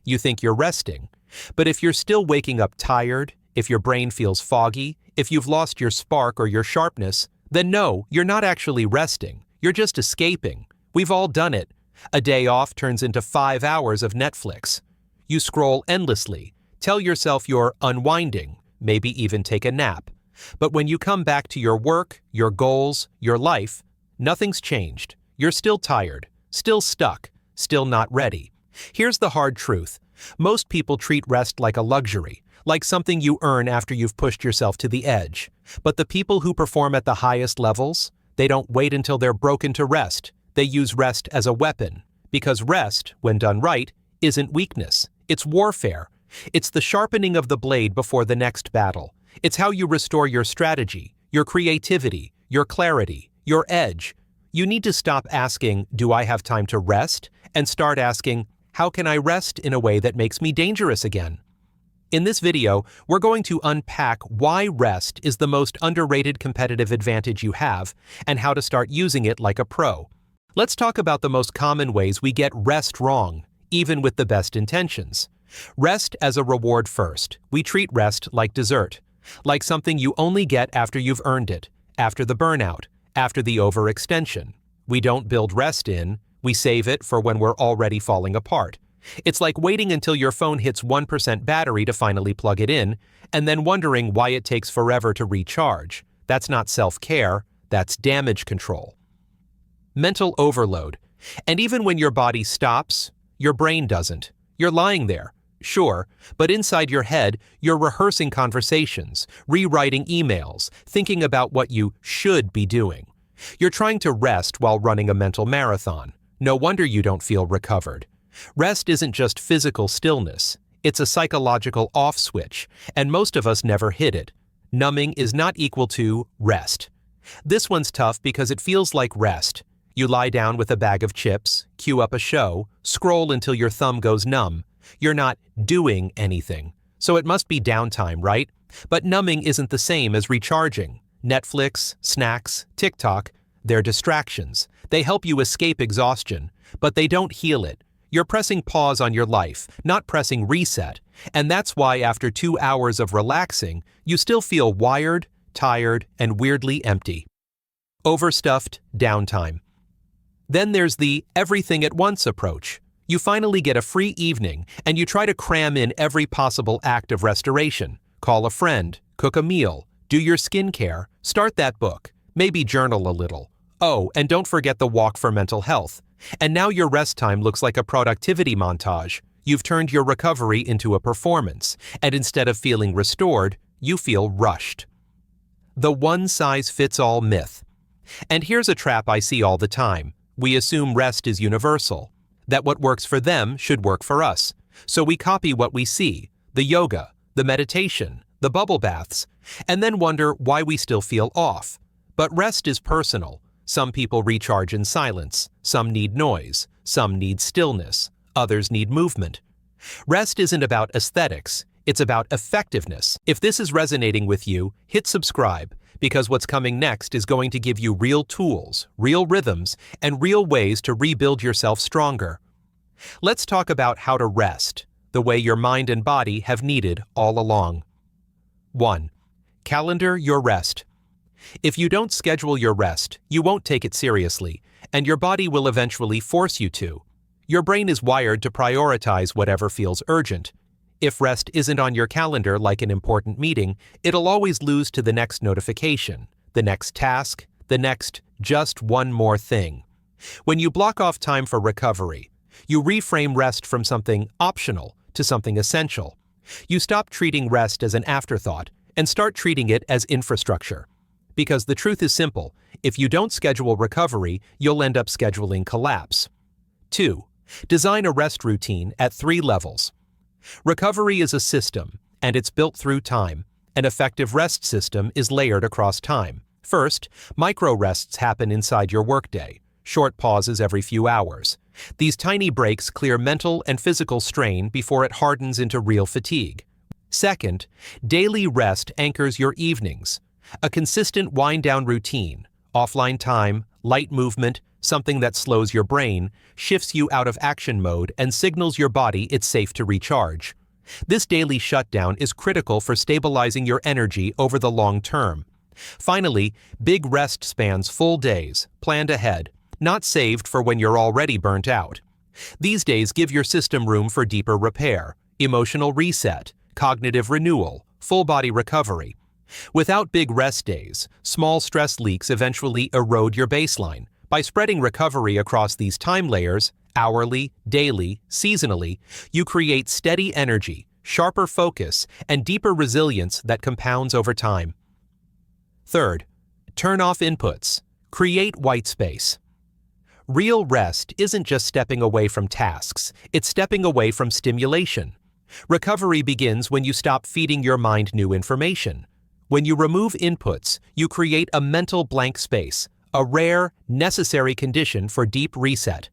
You think you're resting. But if you're still waking up tired, if your brain feels foggy, if you've lost your spark or your sharpness, then no, you're not actually resting. You're just escaping. We've all done it. A day off turns into 5 hours of Netflix. You scroll endlessly, tell yourself you're unwinding, maybe even take a nap. But when you come back to your work, your goals, your life, nothing's changed. You're still tired, still stuck, still not ready. Here's the hard truth. Most people treat rest like a luxury, like something you earn after you've pushed yourself to the edge. But the people who perform at the highest levels, they don't wait until they're broken to rest. They use rest as a weapon. Because rest, when done right, isn't weakness. It's warfare. It's the sharpening of the blade before the next battle. It's how you restore your strategy, your creativity, your clarity, your edge. You need to stop asking, "Do I have time to rest?" and start asking, "How can I rest in a way that makes me dangerous again?" In this video, we're going to unpack why rest is the most underrated competitive advantage you have and how to start using it like a pro. Let's talk about the most common ways we get rest wrong, even with the best intentions. Rest as a reward first. We treat rest like dessert, like something you only get after you've earned it, after the burnout, after the overextension. We don't build rest in, we save it for when we're already falling apart. It's like waiting until your phone hits 1% battery to finally plug it in, and then wondering why it takes forever to recharge. That's not self-care, that's damage control. Mental overload. And even when your body stops, your brain doesn't. You're lying there, sure, but inside your head, you're rehearsing conversations, rewriting emails, thinking about what you should be doing. You're trying to rest while running a mental marathon. No wonder you don't feel recovered. Rest isn't just physical stillness. It's a psychological off switch, and most of us never hit it. Numbing is not equal to rest. This one's tough because it feels like rest. You lie down with a bag of chips, cue up a show, scroll until your thumb goes numb. You're not doing anything. So it must be downtime, right? But numbing isn't the same as recharging. Netflix, snacks, TikTok, they're distractions. They help you escape exhaustion, but they don't heal it. You're pressing pause on your life, not pressing reset. And that's why after 2 hours of relaxing, you still feel wired, tired, and weirdly empty. Overstuffed downtime. Then there's the everything at once approach. You finally get a free evening, and you try to cram in every possible act of restoration. Call a friend, cook a meal, do your skincare, start that book, maybe journal a little. Oh, and don't forget the walk for mental health. And now your rest time looks like a productivity montage. You've turned your recovery into a performance, and instead of feeling restored, you feel rushed. The one-size-fits-all myth. And here's a trap I see all the time. We assume rest is universal, that what works for them should work for us. So we copy what we see, the yoga, the meditation, the bubble baths, and then wonder why we still feel off. But rest is personal. Some people recharge in silence, some need noise, some need stillness, others need movement. Rest isn't about aesthetics, it's about effectiveness. If this is resonating with you, hit subscribe, because what's coming next is going to give you real tools, real rhythms, and real ways to rebuild yourself stronger. Let's talk about how to rest, the way your mind and body have needed all along. 1. Calendar your rest. If you don't schedule your rest, you won't take it seriously, and your body will eventually force you to. Your brain is wired to prioritize whatever feels urgent. If rest isn't on your calendar like an important meeting, it'll always lose to the next notification, the next task, the next just one more thing. When you block off time for recovery, you reframe rest from something optional to something essential. You stop treating rest as an afterthought and start treating it as infrastructure. Because the truth is simple, if you don't schedule recovery, you'll end up scheduling collapse. 2. Design a rest routine at 3 levels. Recovery is a system, and it's built through time. An effective rest system is layered across time. First, micro-rests happen inside your workday, short pauses every few hours. These tiny breaks clear mental and physical strain before it hardens into real fatigue. Second, daily rest anchors your evenings. A consistent wind-down routine, offline time, Light movement, something that slows your brain, shifts you out of action mode and signals your body it's safe to recharge. This daily shutdown is critical for stabilizing your energy over the long term. Finally, big rest spans full days, planned ahead, not saved for when you're already burnt out. These days give your system room for deeper repair, emotional reset, cognitive renewal, full-body recovery. Without big rest days, small stress leaks eventually erode your baseline. By spreading recovery across these time layers, hourly, daily, seasonally, you create steady energy, sharper focus, and deeper resilience that compounds over time. Third, turn off inputs. Create white space. Real rest isn't just stepping away from tasks, it's stepping away from stimulation. Recovery begins when you stop feeding your mind new information. When you remove inputs, you create a mental blank space, a rare, necessary condition for deep reset.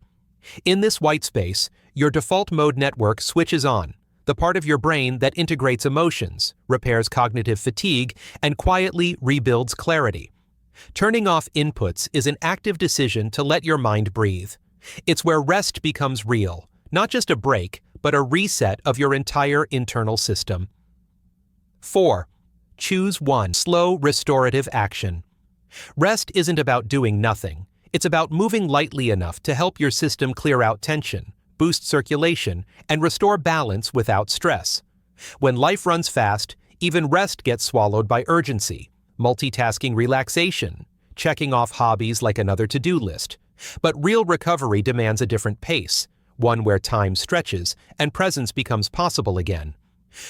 In this white space, your default mode network switches on, the part of your brain that integrates emotions, repairs cognitive fatigue, and quietly rebuilds clarity. Turning off inputs is an active decision to let your mind breathe. It's where rest becomes real, not just a break, but a reset of your entire internal system. 4. Choose one slow, restorative action. Rest isn't about doing nothing. It's about moving lightly enough to help your system clear out tension, boost circulation, and restore balance without stress. When life runs fast, even rest gets swallowed by urgency, multitasking relaxation, checking off hobbies like another to-do list. But real recovery demands a different pace, one where time stretches and presence becomes possible again.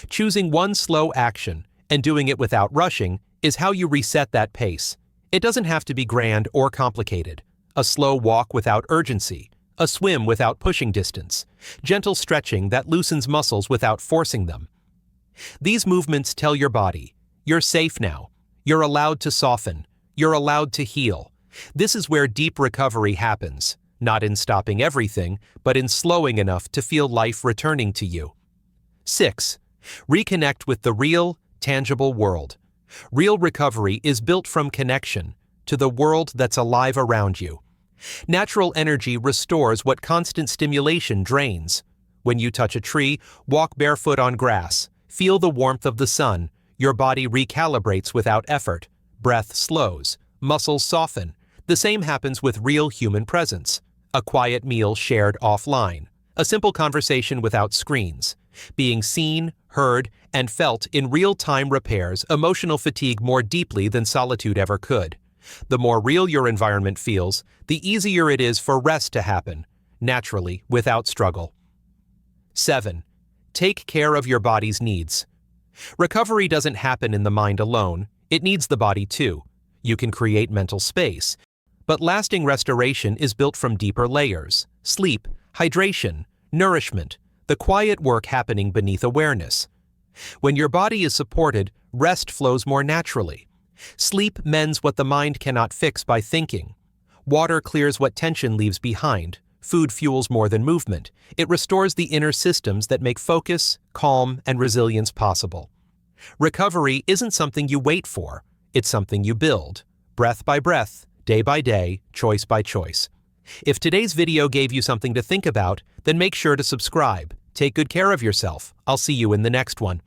Choosing one slow action and doing it without rushing is how you reset that pace. It doesn't have to be grand or complicated. A slow walk without urgency, a swim without pushing distance, gentle stretching that loosens muscles without forcing them. These movements tell your body, you're safe now. You're allowed to soften. You're allowed to heal. This is where deep recovery happens, not in stopping everything, but in slowing enough to feel life returning to you. 6. Reconnect with the real, tangible world. Real recovery is built from connection to the world that's alive around you. Natural energy restores what constant stimulation drains. When you touch a tree, walk barefoot on grass, feel the warmth of the sun, your body recalibrates without effort, breath slows, muscles soften. The same happens with real human presence. A quiet meal shared offline, a simple conversation without screens. Being seen, heard, and felt in real time repairs emotional fatigue more deeply than solitude ever could. The more real your environment feels, the easier it is for rest to happen, naturally, without struggle. 7. Take care of your body's needs. Recovery doesn't happen in the mind alone, it needs the body too. You can create mental space, but lasting restoration is built from deeper layers: sleep, hydration, nourishment, the quiet work happening beneath awareness. When your body is supported, rest flows more naturally. Sleep mends what the mind cannot fix by thinking. Water clears what tension leaves behind. Food fuels more than movement. It restores the inner systems that make focus, calm, and resilience possible. Recovery isn't something you wait for. It's something you build, breath by breath, day by day, choice by choice. If today's video gave you something to think about, then make sure to subscribe. Take good care of yourself. I'll see you in the next one.